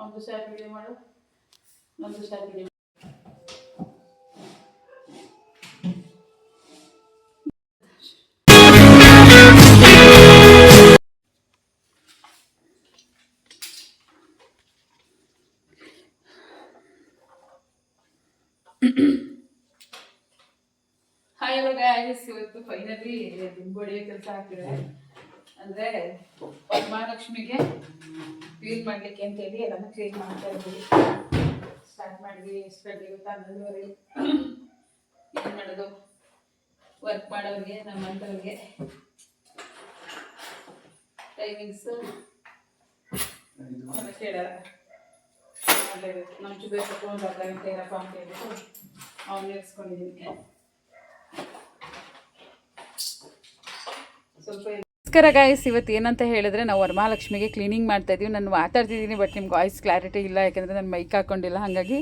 ಒಂದು short video ಮಾಡು, ಒಂದು ಶಾರ್ಟ್ ವಿಡಿಯೋ. ಹಾಯ್ ಇವಾಗ ಇವತ್ತು ಫೈನಲಿ ದುಂಬೊಡೆಯೋ ಕೆಲಸ ಆಗ್ತಿದೆ. ಅಂದರೆ ವರಮಹಾಲಕ್ಷ್ಮಿಗೆ ಕ್ಲೀನ್ ಮಾಡಲಿಕ್ಕೆ ಅಂತೇಳಿ ಎಲ್ಲನೂ ಕ್ಲೀನ್ ಮಾಡ್ತಾ ಇದ್ದೀವಿ. ಸ್ಟಾರ್ಟ್ ಮಾಡಿದ್ವಿ. ಎಷ್ಟು ಗಂಟೆಗೆ ಗೊತ್ತಾ? 11:30. ಏನು ಮಾಡೋದು, ವರ್ಕ್ ಮಾಡೋರಿಗೆ ನಮ್ಮಂಥವ್ರಿಗೆ ಟೈಮಿಂಗ್ಸು ಎಲ್ಲ ಕೇಳಲ್ಲ. ನಮ್ಮ ಜೊತೆ ತಗೊಂಡು ಅರ್ಧ ಗಂಟೆ ಇರಪ್ಪ ಅಂತ ಹೇಳ್ಬಿಟ್ಟು ಅವ್ನು ಇರಿಸ್ಕೊಂಡಿದ್ದೀನಿ. ನಮಸ್ಕಾರ ಗಾಯ್ಸ್, ಇವತ್ತು ಏನಂತ ಹೇಳಿದ್ರೆ ನಾವು ವರಮಹಾಲಕ್ಷ್ಮಿಗೆ ಕ್ಲೀನಿಂಗ್ ಮಾಡ್ತಾಯಿದ್ದೀವಿ. ನಾನು ಮಾತಾಡ್ತಿದ್ದೀನಿ, ಬಟ್ ನಿಮ್ಗೆ ವಾಯ್ಸ್ ಕ್ಲಾರಿಟಿ ಇಲ್ಲ, ಯಾಕೆಂದರೆ ನಾನು ಮೈಕ್ ಹಾಕ್ಕೊಂಡಿಲ್ಲ, ಹಾಗಾಗಿ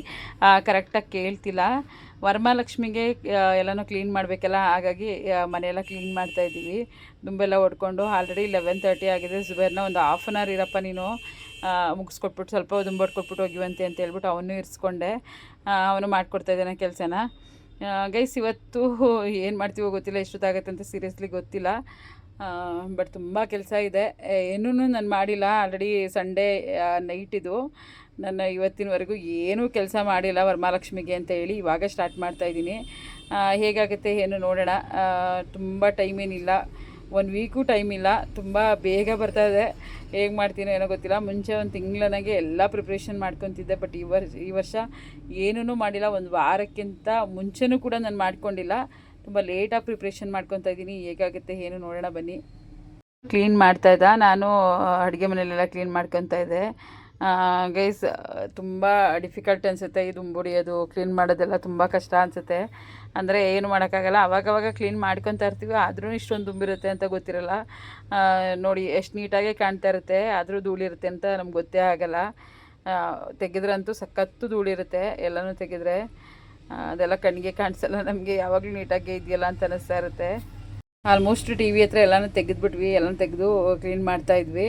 ಕರೆಕ್ಟಾಗಿ ಕೇಳ್ತಿಲ್ಲ. ವರಮಹಾಲಕ್ಷ್ಮಿಗೆ ಎಲ್ಲನೂ ಕ್ಲೀನ್ ಮಾಡಬೇಕಲ್ಲ, ಹಾಗಾಗಿ ಮನೆಯೆಲ್ಲ ಕ್ಲೀನ್ ಮಾಡ್ತಾಯಿದ್ದೀವಿ. ದುಂಬೆಲ್ಲ ಹೊಡ್ಕೊಂಡು ಆಲ್ರೆಡಿ 11:30 ಆಗಿದೆ. ಜುಬೇರ್ನ ಒಂದು ಹಾಫ್ ಆನ್ ಅವರ್ ಇರಪ್ಪ ನೀನು, ಮುಗಿಸ್ಕೊಟ್ಬಿಟ್ಟು ಸ್ವಲ್ಪ ದುಂಬು ಹೊಡ್ಕೊಟ್ಬಿಟ್ಟು ಹೋಗಿವಂತೆ ಅಂತ ಹೇಳ್ಬಿಟ್ಟು ಅವನು ಇರಿಸ್ಕೊಂಡೆ. ಅವನು ಮಾಡಿಕೊಡ್ತಾಯಿದ್ದಾನೆ ಕೆಲಸನ. ಗೈಸ್, ಇವತ್ತು ಏನು ಮಾಡ್ತೀವೋ ಗೊತ್ತಿಲ್ಲ, ಎಷ್ಟೊತ್ತಾಗತ್ತೆ ಅಂತ ಸೀರಿಯಸ್ಲಿ ಗೊತ್ತಿಲ್ಲ. ಬಟ್ ತುಂಬ ಕೆಲಸ ಇದೆ. ಏನೂ ನಾನು ಮಾಡಿಲ್ಲ. ಆಲ್ರೆಡಿ ಸಂಡೇ ನೈಟ್ ಇದು. ನಾನು ಇವತ್ತಿನವರೆಗೂ ಏನೂ ಕೆಲಸ ಮಾಡಿಲ್ಲ ವರಮಹಾಲಕ್ಷ್ಮಿಗೆ ಅಂತ ಹೇಳಿ ಇವಾಗ ಸ್ಟಾರ್ಟ್ ಮಾಡ್ತಾಯಿದ್ದೀನಿ. ಹೇಗಾಗುತ್ತೆ ಏನು ನೋಡೋಣ. ತುಂಬ ಟೈಮ್ ಏನಿಲ್ಲ, 1 ವೀಕು ಟೈಮ್ ಇಲ್ಲ. ತುಂಬ ಬೇಗ ಬರ್ತಾಯಿದೆ. ಹೇಗೆ ಮಾಡ್ತೀನೋ ಏನೋ ಗೊತ್ತಿಲ್ಲ. ಮುಂಚೆ ಒಂದು ತಿಂಗಳನಾಗೆ ಎಲ್ಲ ಪ್ರಿಪ್ರೇಷನ್ ಮಾಡ್ಕೊತಿದ್ದೆ, ಬಟ್ ಈ ವರ್ಷ ಏನೂ ಮಾಡಿಲ್ಲ. ಒಂದು ವಾರಕ್ಕಿಂತ ಮುಂಚೆನೂ ಕೂಡ ನಾನು ಮಾಡ್ಕೊಂಡಿಲ್ಲ. ತುಂಬ ಲೇಟಾಗಿ ಪ್ರಿಪ್ರೇಷನ್ ಮಾಡ್ಕೊತಾ ಇದ್ದೀನಿ. ಹೇಗಾಗುತ್ತೆ ಏನು ನೋಡೋಣ ಬನ್ನಿ. ಕ್ಲೀನ್ ಮಾಡ್ತಾಯಿದ್ದ ನಾನು, ಅಡುಗೆ ಮನೆಯಲ್ಲೆಲ್ಲ ಕ್ಲೀನ್ ಮಾಡ್ಕೊತಾ ಇದ್ದೆ. ಗೈಸ್, ತುಂಬ ಡಿಫಿಕಲ್ಟ್ ಅನಿಸುತ್ತೆ ಇದು ದುಂಬುಡಿಯೋದು, ಕ್ಲೀನ್ ಮಾಡೋದೆಲ್ಲ ತುಂಬ ಕಷ್ಟ ಅನಿಸುತ್ತೆ. ಅಂದರೆ ಏನು ಮಾಡೋಕ್ಕಾಗಲ್ಲ. ಅವಾಗವಾಗ ಕ್ಲೀನ್ ಮಾಡ್ಕೊತಾ ಇರ್ತೀವಿ, ಆದ್ರೂ ಇಷ್ಟೊಂದು ದುಂಬಿರುತ್ತೆ ಅಂತ ಗೊತ್ತಿರಲ್ಲ. ನೋಡಿ ಎಷ್ಟು ನೀಟಾಗೆ ಕಾಣ್ತಾ ಇರುತ್ತೆ, ಆದರೂ ಧೂಳಿರುತ್ತೆ ಅಂತ ನಮ್ಗೆ ಗೊತ್ತೇ ಆಗಲ್ಲ. ತೆಗೆದ್ರಂತೂ ಸಖತ್ತು ಧೂಳಿರುತ್ತೆ ಎಲ್ಲನೂ ತೆಗೆದ್ರೆ. ಅದೆಲ್ಲ ಕಣ್ಣಿಗೆ ಕಾಣಿಸಲ್ಲ ನಮಗೆ, ಯಾವಾಗಲೂ ನೀಟಾಗಿ ಇದೆಯಲ್ಲ ಅಂತ ಅನ್ನಿಸ್ತಾ ಇರುತ್ತೆ. ಆಲ್ಮೋಸ್ಟ್ ಟಿ ವಿ ಹತ್ರ ಎಲ್ಲನೂ ತೆಗೆದ್ಬಿಟ್ವಿ. ಎಲ್ಲನೂ ತೆಗೆದು ಕ್ಲೀನ್ ಮಾಡ್ತಾಯಿದ್ವಿ.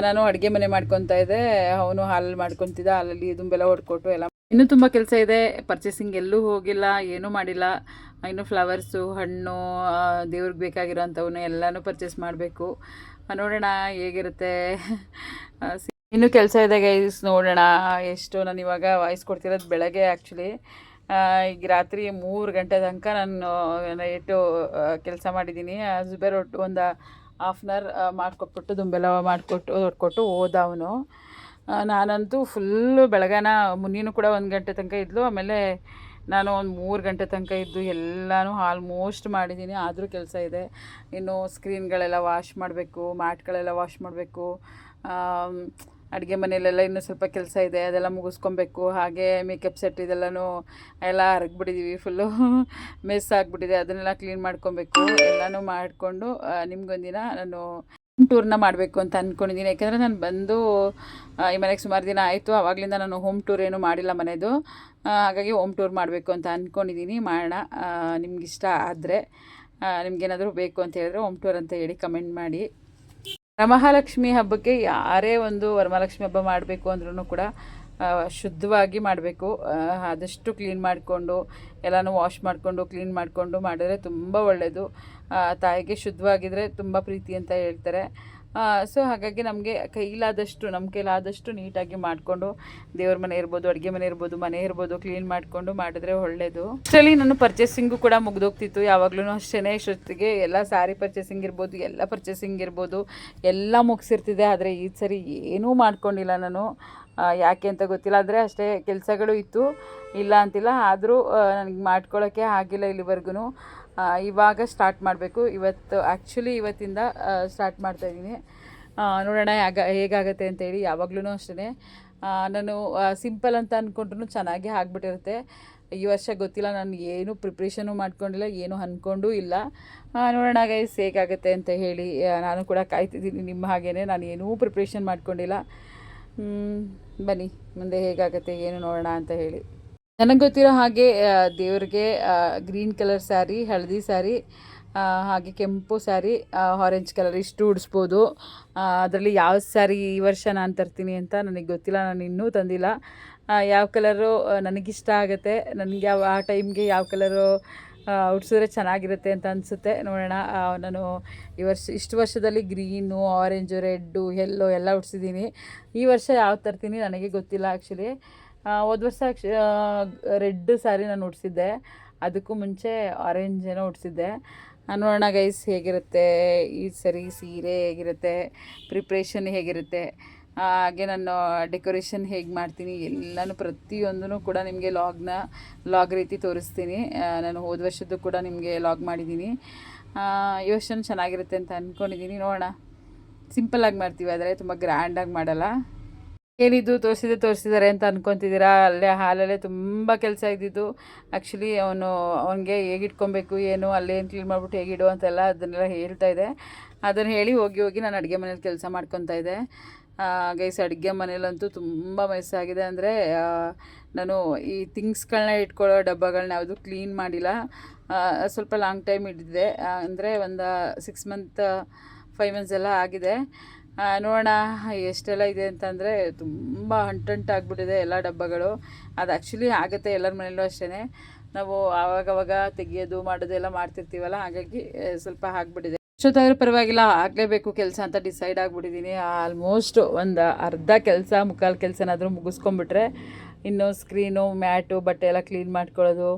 ನಾನು ಅಡುಗೆ ಮನೆ ಮಾಡ್ಕೊತಾ ಇದ್ದೆ, ಅವನು ಹಾಲಲ್ಲಿ ಮಾಡ್ಕೊತಿದ್ದ. ಹಾಲಲ್ಲಿ ದುಂಬೆಲ್ಲ ಹೊಡ್ಕೊಟ್ಟು ಎಲ್ಲ. ಇನ್ನೂ ತುಂಬ ಕೆಲಸ ಇದೆ. ಪರ್ಚೇಸಿಂಗ್ ಎಲ್ಲೂ ಹೋಗಿಲ್ಲ, ಏನೂ ಮಾಡಿಲ್ಲ. ಇನ್ನು ಫ್ಲವರ್ಸು, ಹಣ್ಣು, ದೇವ್ರಿಗೆ ಬೇಕಾಗಿರೋಂಥವನ್ನ ಎಲ್ಲನೂ ಪರ್ಚೇಸ್ ಮಾಡಬೇಕು. ನೋಡೋಣ ಹೇಗಿರುತ್ತೆ. ಇನ್ನೂ ಕೆಲಸ ಇದೆ ಗೈಸ್, ನೋಡೋಣ ಎಷ್ಟು. ನಾನು ಇವಾಗ ವಾಯ್ಸ್ ಕೊಡ್ತಿರೋದು ಬೆಳಗ್ಗೆ ಆ್ಯಕ್ಚುಲಿ. ಈಗ ರಾತ್ರಿ 3 ಗಂಟೆ ತನಕ ನಾನು ನೈಟು ಕೆಲಸ ಮಾಡಿದ್ದೀನಿ. ಜುಬೇರ್ ಒಟ್ಟು ಒಂದು ಹಾಫ್ ಆನ್ ಅವರ್ ಮಾಡಿಕೊಟ್ಬಿಟ್ಟು ದುಂಬೆಲ್ಲ ಹೊಡ್ಕೊಟ್ಟು ಹೋದ ಅವನು. ನಾನಂತೂ ಫುಲ್ಲು ಬೆಳಗಾನ. ಮುನ್ನೀನು ಕೂಡ 1 ಗಂಟೆ ತನಕ ಇದ್ಲು. ಆಮೇಲೆ ನಾನು ಒಂದು 3 ಗಂಟೆ ತನಕ ಇದ್ದು ಎಲ್ಲನೂ ಆಲ್ಮೋಸ್ಟ್ ಮಾಡಿದ್ದೀನಿ. ಆದರೂ ಕೆಲಸ ಇದೆ. ಇನ್ನು ಸ್ಕ್ರೀನ್ಗಳೆಲ್ಲ ವಾಶ್ ಮಾಡಬೇಕು, ಮ್ಯಾಟ್ಗಳೆಲ್ಲ ವಾಶ್ ಮಾಡಬೇಕು. ಅಡುಗೆ ಮನೆಯಲ್ಲೆಲ್ಲ ಇನ್ನೂ ಸ್ವಲ್ಪ ಕೆಲಸ ಇದೆ, ಅದೆಲ್ಲ ಮುಗಿಸ್ಕೊಬೇಕು. ಹಾಗೆ ಮೇಕಪ್ ಸೆಟ್ ಇದೆಲ್ಲನೂ ಎಲ್ಲ ಹರಗ್ಬಿಟ್ಟಿದ್ದೀವಿ, ಫುಲ್ಲು ಮೆಸ್ ಆಗಿಬಿಟ್ಟಿದೆ. ಅದನ್ನೆಲ್ಲ ಕ್ಲೀನ್ ಮಾಡ್ಕೊಬೇಕು. ಎಲ್ಲನೂ ಮಾಡಿಕೊಂಡು ನಿಮ್ಗೊಂದಿನ ನಾನು ಹೋಮ್ ಟೂರ್ನ ಮಾಡಬೇಕು ಅಂತ ಅಂದ್ಕೊಂಡಿದ್ದೀನಿ. ಯಾಕೆಂದರೆ ನಾನು ಬಂದು ಈ ಮನೆಗೆ ಸುಮಾರು ದಿನ ಆಯಿತು. ಆವಾಗಲಿಂದ ನಾನು ಹೋಮ್ ಟೂರ್ ಏನೂ ಮಾಡಿಲ್ಲ ಮನೆಯದು. ಹಾಗಾಗಿ ಹೋಮ್ ಟೂರ್ ಮಾಡಬೇಕು ಅಂತ ಅಂದ್ಕೊಂಡಿದ್ದೀನಿ. ಮಾಡೋಣ. ನಿಮಗಿಷ್ಟ ಆದರೆ, ನಿಮಗೇನಾದರೂ ಬೇಕು ಅಂತ ಹೇಳಿದ್ರೆ ಹೋಮ್ ಟೂರ್ ಅಂತ ಹೇಳಿ ಕಮೆಂಟ್ ಮಾಡಿ. ವರಮಹಾಲಕ್ಷ್ಮಿ ಹಬ್ಬಕ್ಕೆ ಯಾರೇ ಒಂದು ವರಮಹಾಲಕ್ಷ್ಮಿ ಹಬ್ಬ ಮಾಡಬೇಕು ಅಂದ್ರೂ ಕೂಡ ಶುದ್ಧವಾಗಿ ಮಾಡಬೇಕು. ಆದಷ್ಟು ಕ್ಲೀನ್ ಮಾಡಿಕೊಂಡು ಎಲ್ಲನೂ ವಾಶ್ ಮಾಡಿಕೊಂಡು ಕ್ಲೀನ್ ಮಾಡಿಕೊಂಡು ಮಾಡಿದ್ರೆ ತುಂಬ ಒಳ್ಳೆಯದು. ತಾಯಿಗೆ ಶುದ್ಧವಾಗಿದ್ದರೆ ತುಂಬ ಪ್ರೀತಿ ಅಂತ ಹೇಳ್ತಾರೆ. ಸೊ ಹಾಗಾಗಿ ನಮಗೆ ನಮ್ಮ ಕೈಲಾದಷ್ಟು ನೀಟಾಗಿ ಮಾಡಿಕೊಂಡು, ದೇವ್ರ ಮನೆ ಇರ್ಬೋದು, ಅಡುಗೆ ಮನೆ ಇರ್ಬೋದು, ಮನೆ ಇರ್ಬೋದು, ಕ್ಲೀನ್ ಮಾಡಿಕೊಂಡು ಮಾಡಿದ್ರೆ ಒಳ್ಳೆಯದು. ಆ್ಯಕ್ಚುಲಿ ನಾನು ಪರ್ಚೇಸಿಂಗು ಕೂಡ ಮುಗಿದೋಗ್ತಿತ್ತು ಯಾವಾಗಲೂ ಅಷ್ಟೇ. ಇಷ್ಟೊತ್ತಿಗೆ ಎಲ್ಲ ಸ್ಯಾರಿ ಪರ್ಚೇಸಿಂಗ್ ಇರ್ಬೋದು, ಎಲ್ಲ ಪರ್ಚೇಸಿಂಗ್ ಇರ್ಬೋದು, ಎಲ್ಲ ಮುಗಿಸಿರ್ತಿದೆ. ಆದರೆ ಈ ಸರಿ ಏನೂ ಮಾಡ್ಕೊಂಡಿಲ್ಲ ನಾನು. ಯಾಕೆ ಅಂತ ಗೊತ್ತಿಲ್ಲ. ಆದರೆ ಅಷ್ಟೇ ಕೆಲಸಗಳು ಇತ್ತು, ಇಲ್ಲ ಅಂತಿಲ್ಲ. ಆದರೂ ನನಗೆ ಮಾಡ್ಕೊಳ್ಳೋಕ್ಕೆ ಆಗಿಲ್ಲ ಇಲ್ಲಿವರೆಗೂ. ಇವಾಗ ಸ್ಟಾರ್ಟ್ ಮಾಡಬೇಕು. ಇವತ್ತಿಂದ ಸ್ಟಾರ್ಟ್ ಮಾಡ್ತಾಯಿದ್ದೀನಿ. ನೋಡೋಣ ಹೇಗಾಗುತ್ತೆ ಅಂತೇಳಿ. ಯಾವಾಗಲೂ ಅಷ್ಟೇ ನಾನು ಸಿಂಪಲ್ ಅಂತ ಅಂದ್ಕೊಂಡ್ರೂ ಚೆನ್ನಾಗಿ ಆಗಿಬಿಟ್ಟಿರುತ್ತೆ. ಈ ವರ್ಷ ಗೊತ್ತಿಲ್ಲ, ನಾನು ಏನೂ ಪ್ರಿಪ್ರೇಷನು ಮಾಡ್ಕೊಂಡಿಲ್ಲ, ಏನೂ ಅಂದ್ಕೊಂಡೂ ಇಲ್ಲ. ನೋಡೋಣ ಗೈಸ್ ಹೇಗಾಗುತ್ತೆ ಅಂತ ಹೇಳಿ. ನಾನು ಕೂಡ ಕಾಯ್ತಿದ್ದೀನಿ ನಿಮ್ಮ ಹಾಗೇ. ನಾನು ಏನೂ ಪ್ರಿಪ್ರೇಷನ್ ಮಾಡ್ಕೊಂಡಿಲ್ಲ. ಬನ್ನಿ ಮುಂದೆ ಹೇಗಾಗುತ್ತೆ ಏನು ನೋಡೋಣ ಅಂತ ಹೇಳಿ. ನನಗೆ ಗೊತ್ತಿರೋ ಹಾಗೆ ದೇವ್ರಿಗೆ ಗ್ರೀನ್ ಕಲರ್ ಸ್ಯಾರಿ, ಹಳದಿ ಸ್ಯಾರಿ, ಹಾಗೆ ಕೆಂಪು ಸ್ಯಾರಿ, ಆರೆಂಜ್ ಕಲರ್ ಇಷ್ಟು ಉಡಿಸ್ಬೋದು. ಅದರಲ್ಲಿ ಯಾವ ಸ್ಯಾರಿ ಈ ವರ್ಷ ನಾನು ತರ್ತೀನಿ ಅಂತ ನನಗೆ ಗೊತ್ತಿಲ್ಲ, ನಾನು ಇನ್ನೂ ತಂದಿಲ್ಲ. ಯಾವ ಕಲರು ನನಗಿಷ್ಟ ಆಗುತ್ತೆ, ನನಗೆ ಆ ಟೈಮ್ಗೆ ಯಾವ ಕಲರು ಉಡ್ಸಿದ್ರೆ ಚೆನ್ನಾಗಿರುತ್ತೆ ಅಂತ ಅನಿಸುತ್ತೆ. ನೋಡೋಣ. ನಾನು ಇಷ್ಟು ವರ್ಷದಲ್ಲಿ ಗ್ರೀನು, ಆರೆಂಜು, ರೆಡ್ಡು, ಯೆಲ್ಲೋ ಎಲ್ಲ ಉಡ್ಸಿದ್ದೀನಿ. ಈ ವರ್ಷ ಯಾವ್ದು ತರ್ತೀನಿ ನನಗೆ ಗೊತ್ತಿಲ್ಲ ಆ್ಯಕ್ಚುಲಿ. ಹೋದ ವರ್ಷ ರೆಡ್ ಸ್ಯಾರಿ ನಾನು ಉಡ್ಸಿದ್ದೆ, ಅದಕ್ಕೂ ಮುಂಚೆ ಆರೆಂಜ್ ಏನೋ ಉಡ್ಸಿದ್ದೆ. ನೋಡೋಣ ಗೈಸ್ ಹೇಗಿರುತ್ತೆ ಈ ಸರಿ ಸೀರೆ, ಹೇಗಿರುತ್ತೆ ಪ್ರಿಪ್ರೇಷನ್ ಹೇಗಿರುತ್ತೆ, ಹಾಗೆ ನಾನು ಡೆಕೋರೇಷನ್ ಹೇಗೆ ಮಾಡ್ತೀನಿ ಎಲ್ಲನೂ ಪ್ರತಿಯೊಂದೂ ಕೂಡ ನಿಮಗೆ ಲಾಗ್ ರೀತಿ ತೋರಿಸ್ತೀನಿ. ನಾನು ಹೋದ ವರ್ಷದ್ದು ಕೂಡ ನಿಮಗೆ ಲಾಗ್ ಮಾಡಿದ್ದೀನಿ. ಈ ವರ್ಷ ಚೆನ್ನಾಗಿರುತ್ತೆ ಅಂತ ಅಂದ್ಕೊಂಡಿದ್ದೀನಿ. ನೋಡೋಣ. ಸಿಂಪಲ್ಲಾಗಿ ಮಾಡ್ತೀವಿ, ಆದರೆ ತುಂಬ ಗ್ರ್ಯಾಂಡಾಗಿ ಮಾಡಲ್ಲ. ಏನಿದ್ದು ತೋರಿಸಿದ್ದಾರೆ ಅಂತ ಅಂದ್ಕೊತಿದ್ದೀರಾ? ಅಲ್ಲೇ ಹಾಲಲ್ಲೇ ತುಂಬ ಕೆಲಸ ಇದ್ದಿದ್ದು. ಆ್ಯಕ್ಚುಲಿ ಅವನಿಗೆ ಹೇಗಿಟ್ಕೊಬೇಕು ಏನು, ಅಲ್ಲೇನು ಕ್ಲೀನ್ ಮಾಡಿಬಿಟ್ಟು ಹೇಗಿಡು ಅಂತೆಲ್ಲ ಅದನ್ನೆಲ್ಲ ಹೇಳ್ತಾ ಇದೆ. ಅದನ್ನು ಹೇಳಿ ಹೋಗಿ ನಾನು ಅಡುಗೆ ಮನೇಲಿ ಕೆಲಸ ಮಾಡ್ಕೊತಾ ಇದ್ದೆ. ಗೈಸ್, ಅಡುಗೆ ಮನೇಲಂತೂ ತುಂಬ ಮೆಸ್ಸಾಗಿದೆ. ಅಂದರೆ ನಾನು ಈ ಥಿಂಗ್ಸ್ಗಳನ್ನ ಇಟ್ಕೊಳ್ಳೋ ಡಬ್ಬಗಳನ್ನ ಯಾವುದು ಕ್ಲೀನ್ ಮಾಡಿಲ್ಲ. ಸ್ವಲ್ಪ ಲಾಂಗ್ ಟೈಮ್ ಹಿಡಿದಿದೆ, ಅಂದರೆ ಒಂದು 6 ಮಂತ್ 5 ಮಂತ್ಸ್ ಎಲ್ಲ ಆಗಿದೆ. ನೋಡೋಣ ಎಷ್ಟೆಲ್ಲ ಇದೆ ಅಂತಂದರೆ ತುಂಬ ಅಂಟಂಟಾಗ್ಬಿಟ್ಟಿದೆ ಎಲ್ಲ ಡಬ್ಬಗಳು. ಅದು ಆ್ಯಕ್ಚುಲಿ ಆಗುತ್ತೆ ಎಲ್ಲರ ಮನೆಯಲ್ಲೂ ಅಷ್ಟೇ. ನಾವು ಆವಾಗವಾಗ ತೆಗಿಯೋದು ಮಾಡೋದು ಎಲ್ಲ ಮಾಡ್ತಿರ್ತೀವಲ್ಲ, ಹಾಗಾಗಿ ಸ್ವಲ್ಪ ಆಗಿಬಿಟ್ಟಿದೆ. ಎಷ್ಟೊತ್ತಾದರೂ ಪರವಾಗಿಲ್ಲ, ಆಗಲೇಬೇಕು ಕೆಲಸ ಅಂತ ಡಿಸೈಡ್ ಆಗಿಬಿಟ್ಟಿದ್ದೀನಿ. ಆಲ್ಮೋಸ್ಟ್ ಒಂದು ಅರ್ಧ ಕೆಲಸ, ಮುಕ್ಕಾಲು ಕೆಲಸನಾದರೂ ಮುಗಿಸ್ಕೊಂಬಿಟ್ರೆ ಇನ್ನು ಸ್ಕ್ರೀನು, ಮ್ಯಾಟು, ಬಟ್ಟೆ ಎಲ್ಲ ಕ್ಲೀನ್ ಮಾಡ್ಕೊಳ್ಳೋದು,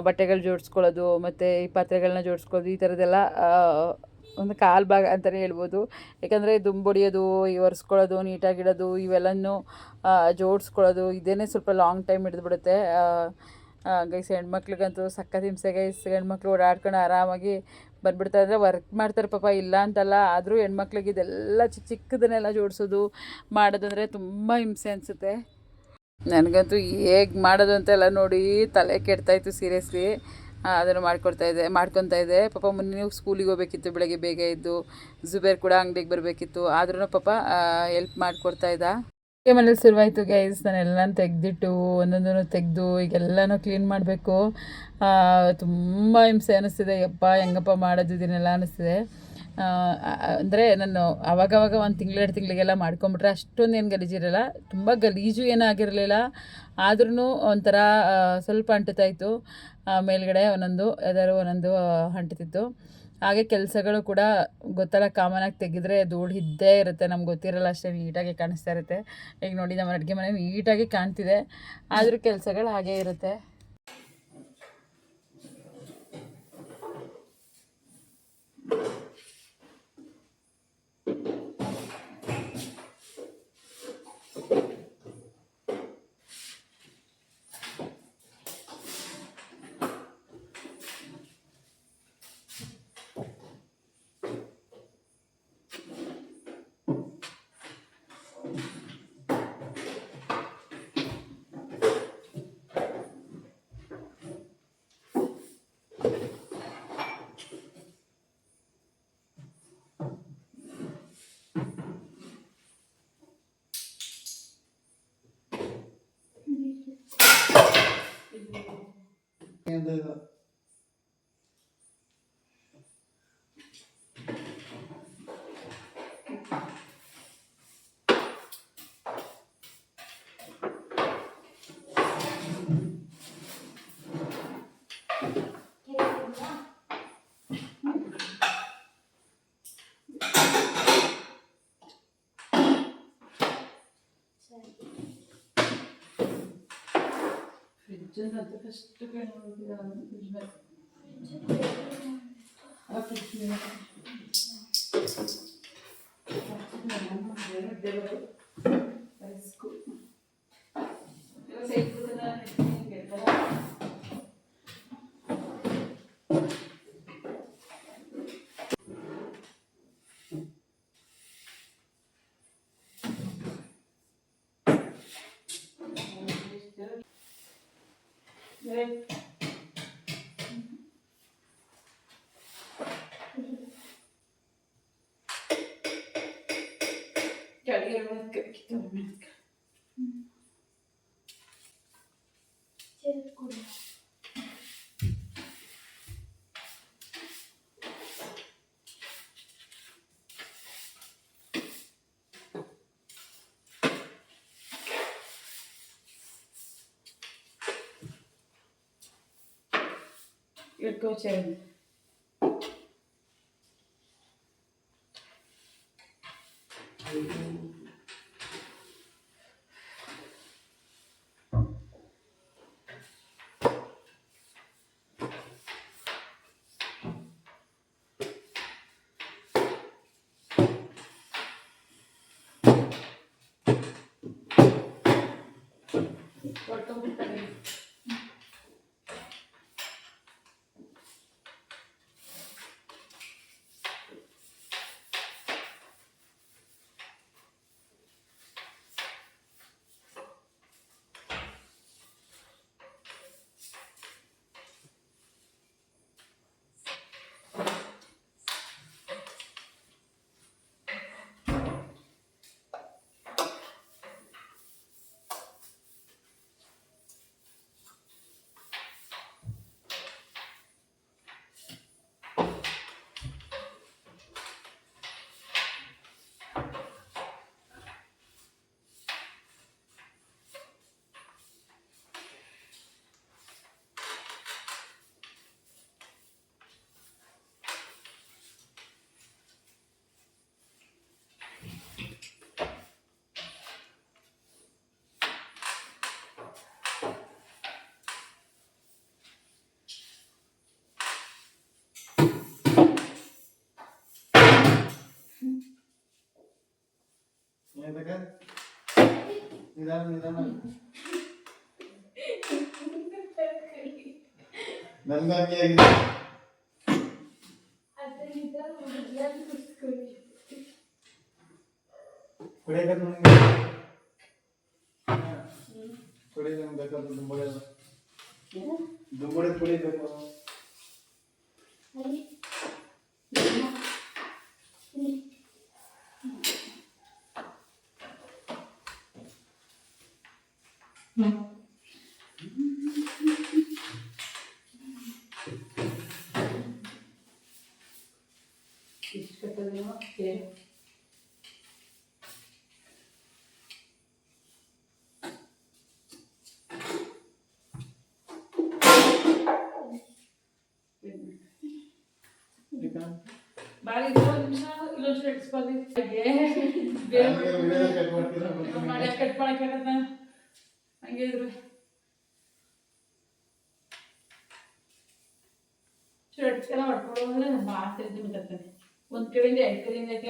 ಬಟ್ಟೆಗಳು ಜೋಡಿಸ್ಕೊಳ್ಳೋದು, ಮತ್ತು ಈ ಪಾತ್ರೆಗಳನ್ನ ಜೋಡಿಸ್ಕೊಳ್ಳೋದು, ಈ ಥರದ್ದೆಲ್ಲ ಒಂದು ಕಾಲು ಭಾಗ ಅಂತಲೇ ಹೇಳ್ಬೋದು. ಯಾಕಂದರೆ ದುಂಬೊಡಿಯೋದು, ಒರೆಸ್ಕೊಳ್ಳೋದು, ನೀಟಾಗಿಡೋದು, ಇವೆಲ್ಲನೂ ಜೋಡಿಸ್ಕೊಳ್ಳೋದು, ಇದೇ ಸ್ವಲ್ಪ ಲಾಂಗ್ ಟೈಮ್ ಹಿಡಿದ್ಬಿಡುತ್ತೆ. ಗೈಸ್, ಹೆಣ್ಮಕ್ಳಿಗಂತೂ ಸಖತ್ ಹಿಂಸೆ ಗೈಸ್. ಹೆಣ್ಮಕ್ಳು ಓಡಾಡ್ಕೊಂಡು ಆರಾಮಾಗಿ ಬಂದುಬಿಡ್ತಾಯಿದ್ರೆ ವರ್ಕ್ ಮಾಡ್ತಾರೆ ಪಾಪ, ಇಲ್ಲ ಅಂತಲ್ಲ. ಆದರೂ ಹೆಣ್ಮಕ್ಳಿಗೆ ಇದೆಲ್ಲ ಚಿಕ್ಕದನ್ನೆಲ್ಲ ಜೋಡಿಸೋದು ಮಾಡೋದಂದರೆ ತುಂಬ ಹಿಂಸೆ ಅನಿಸುತ್ತೆ. ನನಗಂತೂ ಹೇಗೆ ಮಾಡೋದು ಅಂತೆಲ್ಲ ನೋಡಿ ತಲೆ ಕೆಡ್ತಾಯಿತ್ತು ಸೀರಿಯಸ್ಲಿ. ಅದನ್ನು ಮಾಡ್ಕೊತಾ ಇದ್ದೆ. ಪಾಪ ಮೊನ್ನೆ ಸ್ಕೂಲಿಗೆ ಹೋಗ್ಬೇಕಿತ್ತು, ಬೆಳಗ್ಗೆ ಬೇಗ ಇದ್ದು. ಜುಬೇರ್ ಕೂಡ ಅಂಗಡಿಗೆ ಬರಬೇಕಿತ್ತು, ಆದ್ರೂ ಪಾಪ ಹೆಲ್ಪ್ ಮಾಡಿಕೊಡ್ತಾಯಿದ್ದ. ಅಡುಗೆ ಮನೇಲಿ ಶುರುವಾಯಿತು ಗೈಸ್. ನಾನೆಲ್ಲನೂ ತೆಗೆದಿಟ್ಟು ಒಂದೊಂದನ್ನು ತೆಗೆದು ಈಗೆಲ್ಲನೂ ಕ್ಲೀನ್ ಮಾಡಬೇಕು. ತುಂಬ ಹಿಂಸೆ ಅನ್ನಿಸ್ತಿದೆ. ಯಪ್ಪ ಹೆಂಗಪ್ಪ ಮಾಡೋದು ಇದನ್ನೆಲ್ಲ ಅನ್ನಿಸ್ತಿದೆ. ಅಂದರೆ ನಾನು ಆವಾಗವಾಗ 1 ತಿಂಗಳು 2 ತಿಂಗಳಿಗೆಲ್ಲ ಮಾಡ್ಕೊಂಬಿಟ್ರೆ ಅಷ್ಟೊಂದು ಏನು ಗಲೀಜಿರಲ್ಲ, ತುಂಬ ಗಲೀಜು ಏನಾಗಿರಲಿಲ್ಲ. ಆದ್ರೂ ಒಂಥರ ಸ್ವಲ್ಪ ಅಂಟುತ್ತಾಯಿತು ಮೇಲ್ಗಡೆ, ಒಂದೊಂದು ಅಂಟುತ್ತಿತ್ತು. ಹಾಗೆ ಕೆಲಸಗಳು ಕೂಡ ಗೊತ್ತಲ್ಲ, ಕಾಮನಾಗಿ ತೆಗೆದ್ರೆ ಧೂಳು ಇದ್ದೇ ಇರುತ್ತೆ, ನಮ್ಗೆ ಗೊತ್ತಿರಲ್ಲ ಅಷ್ಟೇ, ನೀಟಾಗಿ ಕಾಣಿಸ್ತಾ ಇರುತ್ತೆ. ಈಗ ನೋಡಿ ನಮ್ಮ ಅಡುಗೆ ಮನೆ ನೀಟಾಗಿ ಕಾಣ್ತಿದೆ, ಆದರೂ ಕೆಲಸಗಳು ಹಾಗೇ ಇರುತ್ತೆ. ಫ್ರಿಜ್ಜನ್ನು ಅಂತ ಫಸ್ಟ್ ಇಟ್ಕೋಚೆ ನಿಧಾನ ನಿಧಾನ ನನ್ಗಾಗಿ ಆಗಿದೆ ಕುಡಿಯಕ ನನಗೆ ಕುಡಿಯಕ್ಕೆ ಬೇಕಾದ್ರೆ ದುಂಬಡೆ ದುಂಬಡೆ ಕುಡಿಬೇಕು ಇಷ್ಟು ಕಟ್ಟೋದೇನೋ ಕೇಳಿ ಬಾರಿ ಇನ್ನೊಂದು ನಿಮಿಷ ಇಲ್ಲೊಂದು ಇಡ್ಸ್ಕೊಳ್ಳಿ ಮಾಡಿ ಕಟ್ ಮಾಡಕ್ಕೆ ಹಂಗೆ ಇದ್ರು ಶರ್ಟ್ಸ್ ಎಲ್ಲ ಹೊಡ್ಕೊಳ್ಳೋದ್ರೆ ಮಾಡ್ತಿರ್ತೀನಿ ಕರ್ತಾನೆ ಒಂದು ಕಡೆಯಿಂದ ಎರಡು ಕಡೆಯಿಂದ ಐತೆ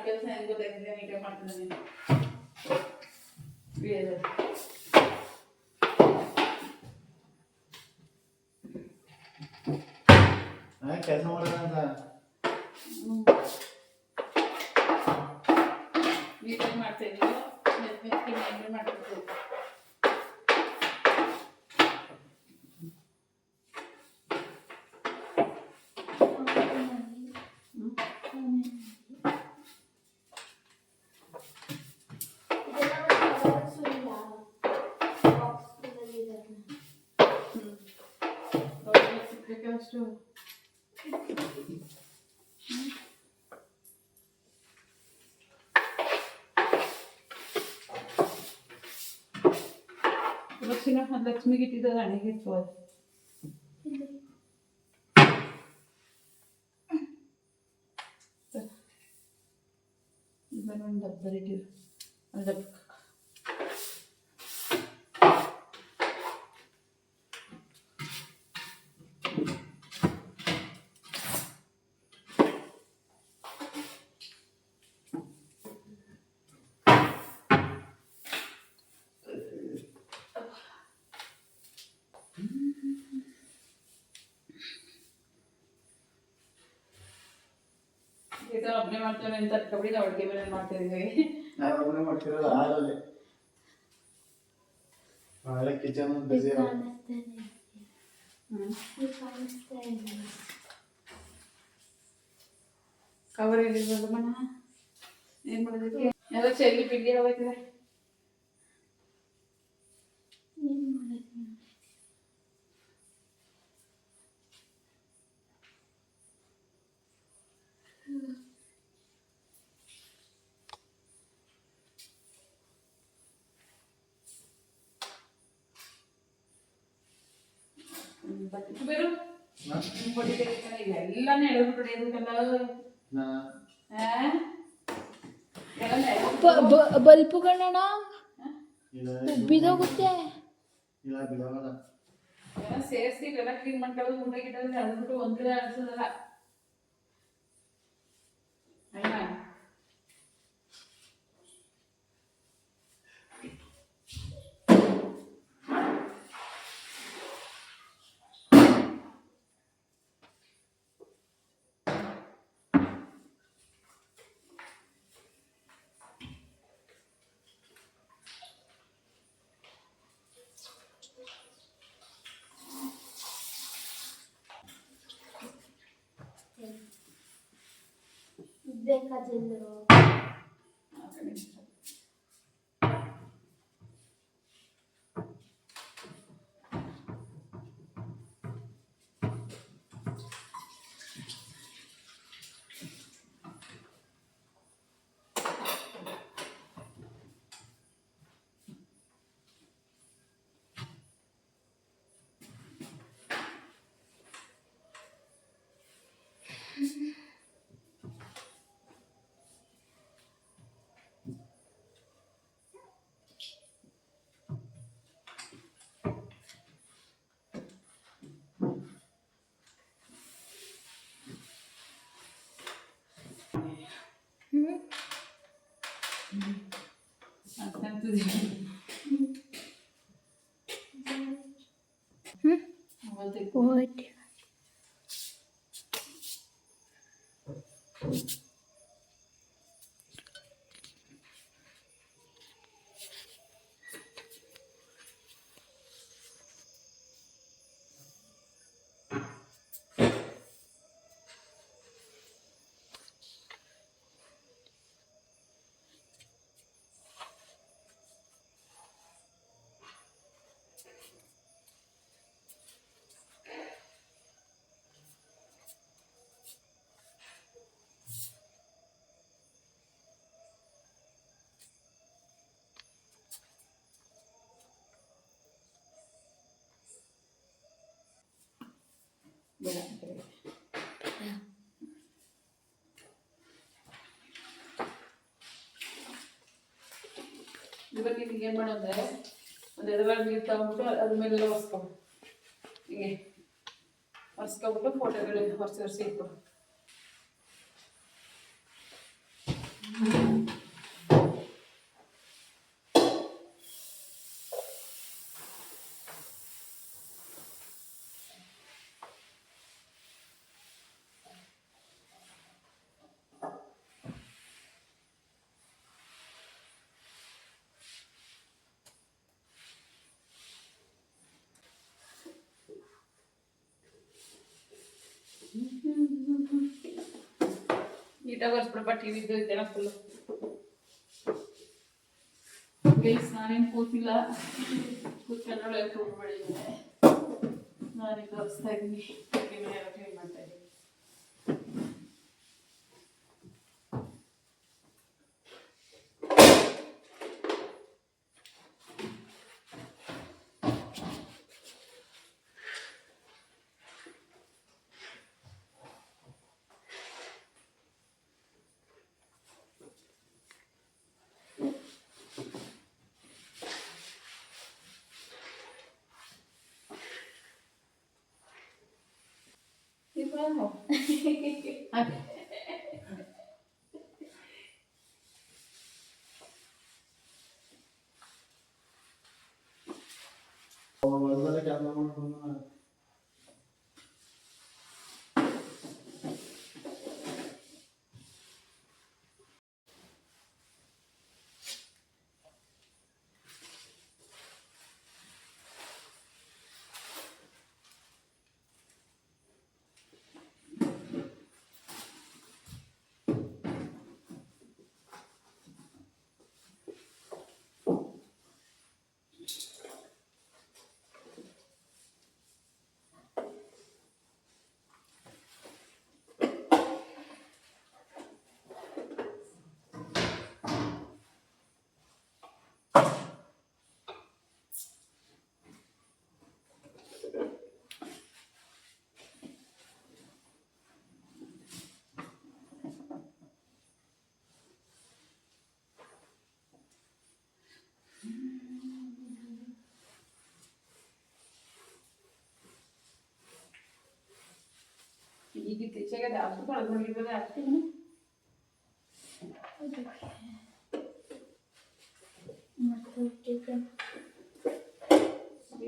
ಕೆಲಸ ಹೆಂಗೆ ಗೊತ್ತಾಗ್ತಿದೆ ನೀಟಾಗಿ ಮಾಡ್ತಿದ್ದಾನೆ ಕೆಲಸ ಮಾಡೋಣ ಅಂತ ನೀಟಾಗಿ ಮಾಡ್ತಾ ಇದ್ದೀವಿ ಮೆತ್ತಗೆ ಮಾಡ್ತಿರ್ತೀವಿ ಅಷ್ಟು ಲಕ್ಷ್ಮಿ ಲಕ್ಷ್ಮಿಗೆ ಇಟ್ಟಿದ್ದ ಹಣೆಗೆ ಇತ್ತು ಒಂದು ಡಬ್ಬ ಇಟ್ಟಿರು ಒಂದು ಡಬ್ಬ ಒಬ್ಬನೇ ಮಾಡ್ತೇವೆ ಅಂತ ಕಬಡ್ಡಿ ನಾವು ಅಡುಗೆ ಮನೆ ಮಾಡ್ತಿದ್ದೀವಿ ನಾವು ಒಬ್ಬನೇ ಮಾಡ್ತಿರೋದು ಹಾಲಲ್ಲಿ ನಾಳೆ ಕಿಚನ್ ಬಿಸಿ ಕವರ್ ಎಲ್ಲಿರೋದು ಮನ ಏನು ಮಾಡೋದಕ್ಕೆ ಎಲ್ಲ ಚೆಲ್ಲಿ ಪಿಂಡಿ ಹೋಗ್ತದೆ. ಬೇರು ಎಲ್ಲಾನು ಎಳೆದು ಬಿಡಿಯೋದಕ್ಕೆಲ್ಲ ಬಲ್ಪುಗಳನ್ನ ಬಿದೋಗುತ್ತೆ. ಸೇರಿಸಿ ಎಲ್ಲ ಕ್ಲೀನ್ ಮಾಡ್ಕೊಳ್ಳೋದು ಮುಂದೆ ಗಿಡದಲ್ಲಿ ಅದ್ಬಿಟ್ಟು ಒಂದ್ ಕಡೆ ಅನ್ಸೋದಲ್ಲ. ಆಯ್ತಾ ಬೇಕಾದ್ರು ಓಟ್ ಬೇಡ ಇವಾಗ ನಿಮ್ಗೆ ಏನು ಮಾಡು ಅಂದರೆ ಒಂದು ಎಡವಾಗಿ ನೀರು ತಗೊಂಡ್ಬಿಟ್ಟು ಅದ್ರ ಮೇಲೆಲ್ಲ ಒರೆಸ್ಕೊಬಿಡು. ಹೀಗೆ ಒರೆಸ್ಕೊಬಿಟ್ಟು ಫೋಟೋಗಳು ಒರೆಸಿ ಇಟ್ಬಿಡು. ನೀಟಾಗಿ ಒರೆಸ್ಬಿಡಪ್ಪ. ಟಿ ವಿ ಇದ್ದೈತೆಲ್ಲ ಫುಲ್ಲು. ಗೈಸ್ ನಾನೇನು ಕೂತಿಲ್ಲ, ಕೂತ್ಕೊಂಡ್ರೆ ಕೂತ್ಬಿಟ್ಟಿದ್ದೀನಿ. ನಾನೀಗ ಒರೆಸ್ತಾ ಇದ್ದೀನಿ, ಕ್ಲೀನ್ ಮಾಡ್ತಾ ಇದ್ದೀನಿ. Wow. ಕೆಲಸ ಮಾಡ್ಕೊಂಡು ಇತ್ತೀಚೆಗೆ ಜಾಸ್ತಿ ಕಳೆದು ಹೋಗಿದ್ದಾರೆ ಆಗ್ತೀನಿ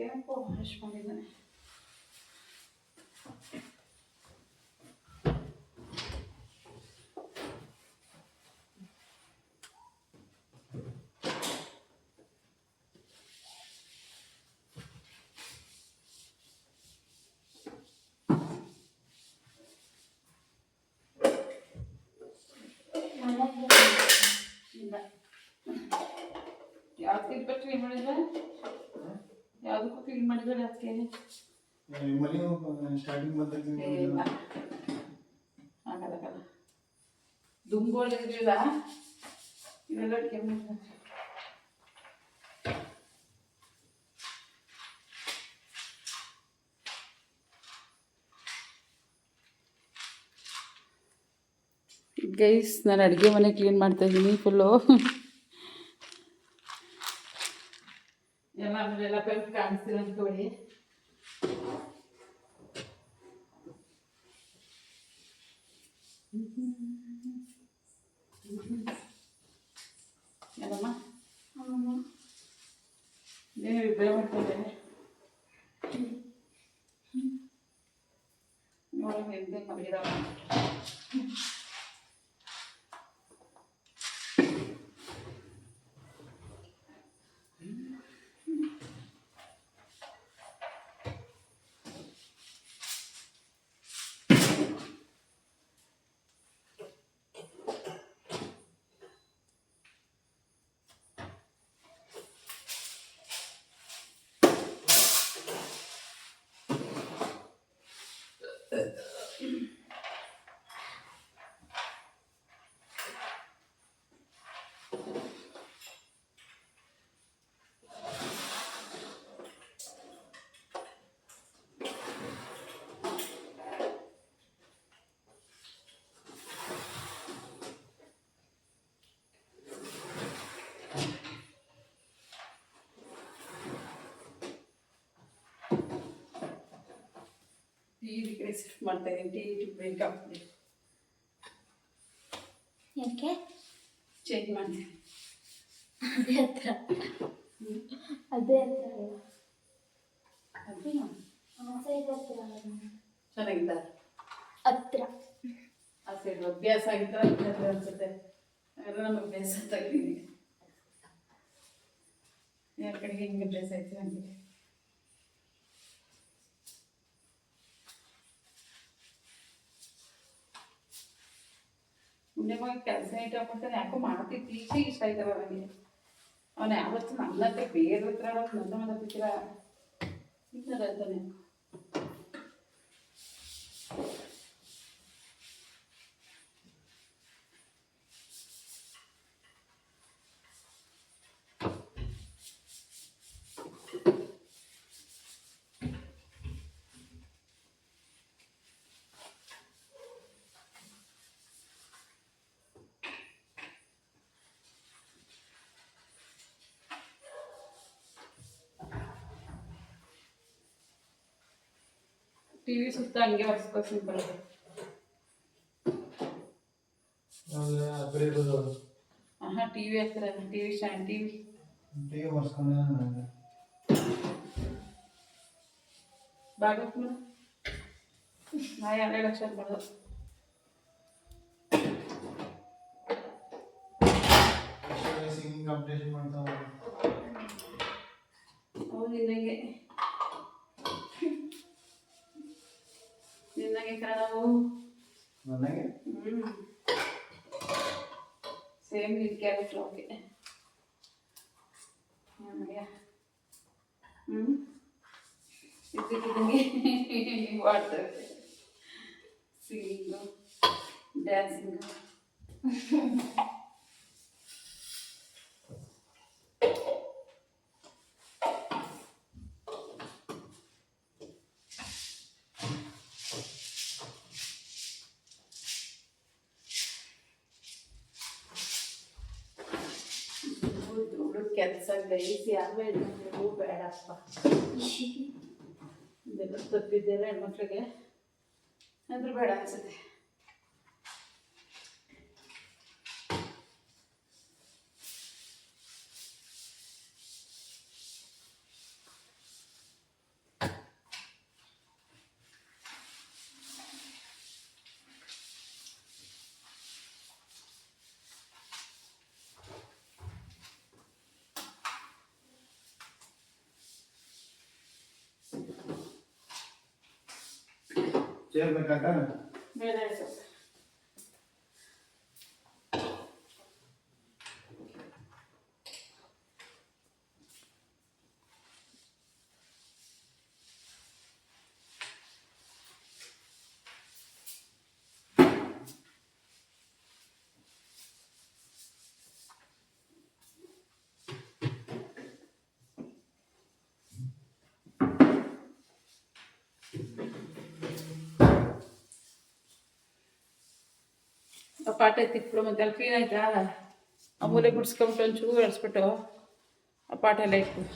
ಏನಪ್ಪೋ ವಾಶ್ ಮಾಡಿದ್ದಾನೆ. ಇಲ್ಲ ಯಾವ್ದಕ್ಕೆ ಇದು ಕ್ಲೀನ್ ಮಾಡಿದ್ರೆ ಯಾವುದಕ್ಕೂ ಕ್ಲೀನ್ ಮಾಡಿದ್ರೆ ಅದಕ್ಕೆ ಮನೆ ಸ್ಟಾರ್ಟಿಂಗ್ ಬಂದಾಗ ಇಲ್ಲ ಆಗಲ್ಲ ದುಂಬೋಳಿ ಇರಲಿಲ್ಲ ಇವೆಲ್ಲ ಅಡುಗೆ ಮಾಡಿದ್ರೆ ಗೈಸ್ ನಾನು ಅಡುಗೆ ಮನೆ ಕ್ಲೀನ್ ಮಾಡ್ತಾಯಿದ್ದೀನಿ ಫುಲ್ಲು ಎಲ್ಲ ಆಮೇಲೆಲ್ಲ ಪೈಪ್ ಕಾಣಿಸ್ತೀರ ಅಂದ್ಕೊಳ್ಳಿ. ಏನಮ್ಮ ನೀನು ಇಬ್ಬರೇ ಮಾಡ್ತಿದ್ದೇನೆ ನೋಡಿ ನಿಂದೆ ಮಲಗಿದಾವ. ಟಿ ವಿ ಕಡೆ ಶಿಫ್ಟ್ ಮಾಡ್ತಾ ಇದ್ದೀನಿ. ಟಿ ಬ್ರೇಕ್ ಆಗ್ತದೆ ಯಾಕೆ ಚೇಂಜ್ ಮಾಡ್ತೀನಿ. ಅದೇ ಹತ್ರ ಅದೇ ಹತ್ರ ಅದು ಆ ಸೈಡ್ ಹತ್ರ ಚೆನ್ನಾಗಿದ್ದಾರೆ ಹತ್ರ ಆ ಸೈಡ್ ಅಭ್ಯಾಸ ಆಗಿದ್ರೆ ಅನ್ಸುತ್ತೆ. ಎಲ್ಲ ನಮ್ಗೆ ಅಭ್ಯಾಸ ತಗ್ತೀನಿ ಯಾರ ಕಡೆಗೆ ಹಿಂಗೆ ಅಭ್ಯಾಸ ಆಯ್ತು ನನಗೆ. ಮುಂದೆ ಮಗ ಕೆಲಸ ಇಟ್ಟಾಗ್ಬಿಡ್ತಾನೆ ಯಾಕೋ ಮಾಡ್ತಿತ್ತು ಈಚೆಗೆ ಇಷ್ಟ ಆಯ್ತಲ್ಲ ನನಗೆ. ಅವನು ಯಾವತ್ತು ನನ್ನ ಹತ್ರ ಬೇರೆ ಹತ್ರ ನನ್ನ ಮಾತಾಡ್ತಿದ್ದೀರ ಇನ್ನ ಹೇಳ್ತಾನೆ. ಟಿ ವಿ ಸುತ್ತ ಹಂಗೆ ಒರೆಸ್ಕೋ ಸಿಂಪಲ್. ಹಾಂ ಟಿ ವಿ ಹತ್ರ TV stand TV ಒರೆಸ್ಕೊಂಡು ಬಾಗ್ಲಕ್ಕೆ ನೋಡು ನಾ 2 ಲಕ್ಷ ಮಾಡೋದು. ಸಿಂಗಿಂಗ್ ಕಾಂಪಿಟೇಷನ್ ಮಾಡ್ತಾವ. ಹೌದು ನಿನ್ನಂಗೆ ಕನ್ನಡವು ನನಗೆ ಸೇಮ್ ಇದು ಕ್ಯಾರೆಕ್ಟರ್ ಓಕೆ ನನಗೆ ಇದ್ದಕ್ಕಿದ್ದಂಗೆ ಮಾಡ್ತಾರೆ ಸಿಂಗಿಂಗು ಡ್ಯಾನ್ಸಿಂಗು. ಕೆಲಸ ಗೈಸಿ ಯಾವ ಹೆಣ್ಮಕ್ಳಿಗೂ ಬೇಡಪ್ಪ. ಇದೆಲ್ಲ ತಪ್ಪಿದ್ದೇನೆ ಹೆಣ್ಮಕ್ಳಿಗೆ. ಆದ್ರೂ ಬೇಡ ಅನ್ಸುತ್ತೆ. ಚೇರ್ ಬೇಕಾಗ ಬೇಡ ಆಯ್ತು. ಆ ಪಾಟ ತಿಕ್ಬಿಡು, ಮತ್ತೆ ಅಲ್ಲಿ ಕ್ಲೀನ್ ಆಯ್ತಾ? ಆ ಮೂಲೆ ಗುಡ್ಸ್ಕೊಂಬಿಟ್ಟು ಒಂಚೂರು ಎಳ್ಸ್ಬಿಟ್ಟು ಆ ಪಾಟ ಎಲ್ಲ ಇಟ್ಬಿಡು.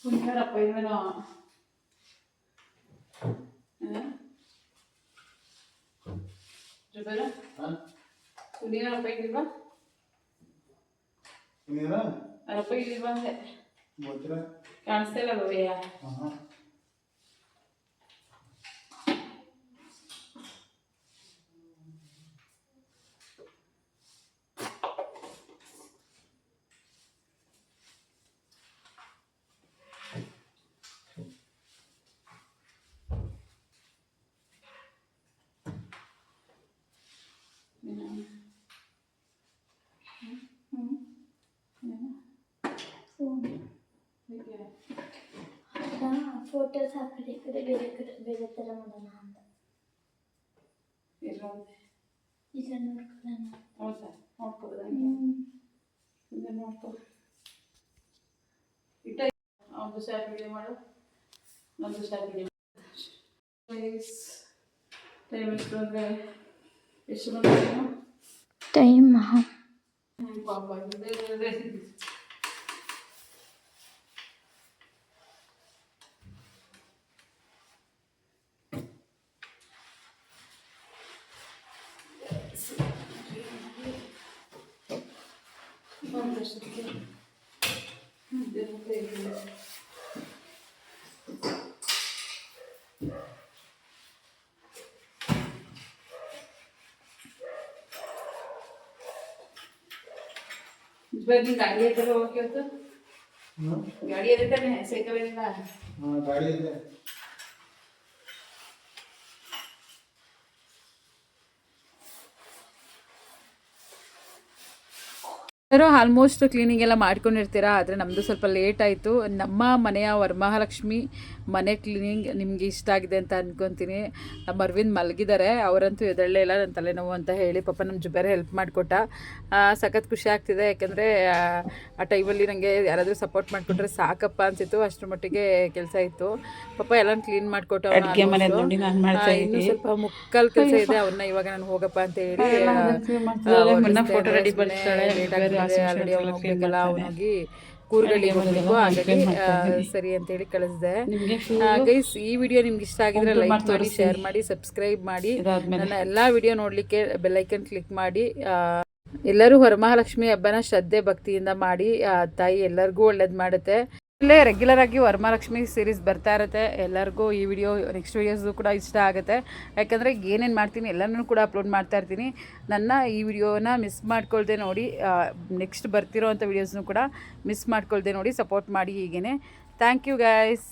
ಪುಣ್ಯರಪ್ಪ ಇವೇನೋ ಜುಬೇರ ಪುಣ್ಯರಪ್ಪ ಇಲ್ವಾ? ಅರಪ್ಪ ಇಲ್ವಾ ಅಂದೆ. ಕಾಣಿಸ್ತಾ ಇಲ್ಲ ಭವ್ಯ. ಫೋಟೋಸ್ ಆ ಕಡೆ ಈ ಕಡೆ ಬೇರೆ ಥರ ಮಾಡೋಣ ಅಂತ. ಇಲ್ಲ ನೋಡ್ಕೊಳ್ಳೋಣ. ಹೌದಾ? ನೋಡ್ಕೋಬೋದಾ? ನೋಡ್ಕೊ. ಇಟ್ಟ ಒಂದು ಶಾರ್ಟ್ ವಿಡಿಯೋ ಮಾಡು, ಒಂದು ಶಾರ್ಟ್ ವಿಡಿಯೋ ಟೈಮ್ ಎಷ್ಟು ಅಂದರೆ ಎಷ್ಟು ಬಂದು ಟೈಮ್ ಪಾಪ बरं गाडी येते का ओके होतं गाडी येते का नाही सायकल येते का ಗಾಡಿ ಇದೆ ಎಲ್ಲರೂ ಆಲ್ಮೋಸ್ಟ್ ಕ್ಲೀನಿಂಗ್ ಎಲ್ಲ ಮಾಡ್ಕೊಂಡಿರ್ತೀರಾ, ಆದರೆ ನಮ್ಮದು ಸ್ವಲ್ಪ ಲೇಟ್ ಆಯಿತು. ನಮ್ಮ ಮನೆಯ ವರಮಹಾಲಕ್ಷ್ಮಿ ಮನೆ ಕ್ಲೀನಿಂಗ್ ನಿಮಗೆ ಇಷ್ಟ ಆಗಿದೆ ಅಂತ ಅಂದ್ಕೊತೀನಿ. ನಮ್ಮ ಅರವಿಂದ್ ಮಲಗಿದ್ದಾರೆ, ಅವರಂತೂ ಎದಳಲೇ ಇಲ್ಲ. ನನ್ನ ತಲೆನೋವು ಅಂತ ಹೇಳಿ ಪಾಪ ನಮ್ಮ ಜುಬೇರ್ ಹೆಲ್ಪ್ ಮಾಡಿಕೊಟ್ಟ. ಸಖತ್ ಖುಷಿ ಆಗ್ತಿದೆ, ಯಾಕೆಂದರೆ ಆ ಟೈಮಲ್ಲಿ ನನಗೆ ಯಾರಾದರೂ ಸಪೋರ್ಟ್ ಮಾಡಿಕೊಟ್ರೆ ಸಾಕಪ್ಪ ಅನಿಸಿತ್ತು. ಅಷ್ಟರ ಮಟ್ಟಿಗೆ ಕೆಲಸ ಇತ್ತು. ಪಾಪ ಎಲ್ಲ ಕ್ಲೀನ್ ಮಾಡಿಕೊಟ್ಟು ಇನ್ನೂ ಸ್ವಲ್ಪ ಮುಕ್ಕಾಲು ಕೆಲಸ ಇದೆ, ಅವನ್ನ ಇವಾಗ ನಾನು ಹೋಗಪ್ಪ ಅಂತ ಹೇಳಿ ಫೋಟೋ ರೆಡಿ ಆಲ್ರೆಡಿ ಅವ್ನು ಹೋಗ್ಬೇಕಲ್ಲ, ಅವನಿಗೆ ಕೂರ್ಗಳ್ಳಿ ಹೋಗ್ಬೇಕು, ಹಾಗಾಗಿ ಸರಿ ಅಂತೇಳಿ ಕಳಿಸಿದೆ. ಗೈಸ್, ಈ ವಿಡಿಯೋ ನಿಮ್ಗೆ ಇಷ್ಟ ಆಗಿದ್ರೆ ಲೈಕ್ ಮಾಡಿ, ಶೇರ್ ಮಾಡಿ, ಸಬ್ಸ್ಕ್ರೈಬ್ ಮಾಡಿ. ನನ್ನ ಎಲ್ಲ ವಿಡಿಯೋ ನೋಡಲಿಕ್ಕೆ ಬೆಲ್ಲೈಕನ್ ಕ್ಲಿಕ್ ಮಾಡಿ. ಎಲ್ಲರೂ ವರಮಹಾಲಕ್ಷ್ಮಿ ಹಬ್ಬನ ಶ್ರದ್ಧೆ ಭಕ್ತಿಯಿಂದ ಮಾಡಿ. ತಾಯಿ ಎಲ್ಲರಿಗೂ ಒಳ್ಳೇದು ಮಾಡುತ್ತೆ. ಇಲ್ಲೇ ರೆಗ್ಯುಲರ್ ಆಗಿ ವರಮಹಾಲಕ್ಷ್ಮಿ ಸೀರೀಸ್ ಬರ್ತಾ ಇರುತ್ತೆ. ಎಲ್ಲರಿಗೂ ಈ ವಿಡಿಯೋ ನೆಕ್ಸ್ಟ್ ವೀಡಿಯೋಸು ಕೂಡ ಇಷ್ಟ ಆಗುತ್ತೆ, ಯಾಕಂದರೆ ಏನೇನು ಮಾಡ್ತೀನಿ ಎಲ್ಲನೂ ಕೂಡ ಅಪ್ಲೋಡ್ ಮಾಡ್ತಾ ಇರ್ತೀನಿ. ನನ್ನ ಈ ವಿಡಿಯೋನ ಮಿಸ್ ಮಾಡ್ಕೊಳ್ದೆ ನೋಡಿ, ನೆಕ್ಸ್ಟ್ ಬರ್ತಿರೋ ಅಂಥ ವೀಡಿಯೋಸ್ನೂ ಕೂಡ ಮಿಸ್ ಮಾಡ್ಕೊಳ್ದೆ ನೋಡಿ, ಸಪೋರ್ಟ್ ಮಾಡಿ ಹೀಗೇ. Thank you guys.